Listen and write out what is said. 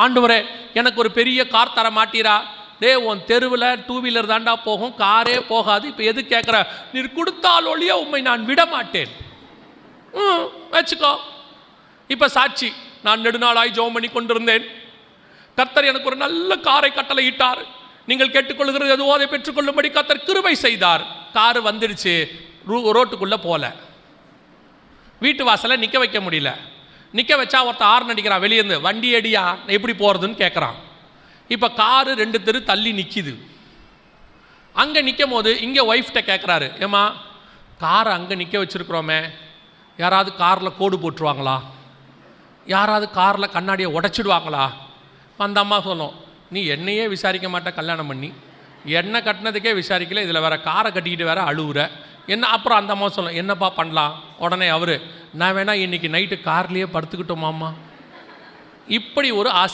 ஆண்டவரே எனக்கு ஒரு பெரிய கார் தர மாட்டீரா? டே, உன் தெருவில் 2 வீலர் தாண்டா போகும், காரே போகாது. இப்போ எது கேட்குற? நீர் கொடுத்தால் ஒழிய உண்மை நான் விட மாட்டேன். வச்சுக்கோ. இப்போ சாட்சி, நான் நெடுநாளாய் ஜெபம் பண்ணி கொண்டிருந்தேன். கர்த்தர் எனக்கு ஒரு நல்ல காரை கட்டளையிட்டார். நீங்கள் கேட்டுக்கொள்கிறது எதுவோ அதை பெற்றுக்கொள்ளும்படி கர்த்தர் கிருபை செய்தார். காரு வந்துடுச்சு, ரோட்டுக்குள்ளே போகல, வீட்டு வாசலை நிற்க வைக்க முடியல. நிற்க வச்சா ஒருத்தர் ஆர்ன் அடிக்கிறான் வெளியேருந்து, வண்டி அடியா, எப்படி போகிறதுன்னு கேட்குறான். இப்போ காரு 2 தெரு தள்ளி நிற்கிது. அங்கே நிற்கும் போது இங்கே ஒய்ஃப்கிட்ட கேட்குறாரு, ஏம்மா காரை அங்கே நிற்க வச்சுருக்குறோமே, யாராவது காரில் கோடு போட்டுருவாங்களா? யாராவது காரில் கண்ணாடியை உடச்சிடுவாங்களா? அந்த அம்மா சொல்லும், நீ என்னையே விசாரிக்க மாட்டே, கல்யாணம் பண்ணி என்ன கட்டினதுக்கே விசாரிக்கல, இதில் வேறு காரை கட்டிக்கிட்டு வேறு அழுவுற என்ன? அப்புறம் அந்த அம்மா சொல்லும், என்னப்பா பண்ணலாம்? உடனே அவர், நான் வேணா இன்றைக்கி நைட்டு கார்லேயே படுத்துக்கிட்டோமாம்மா. இப்படி ஒரு ஆசை.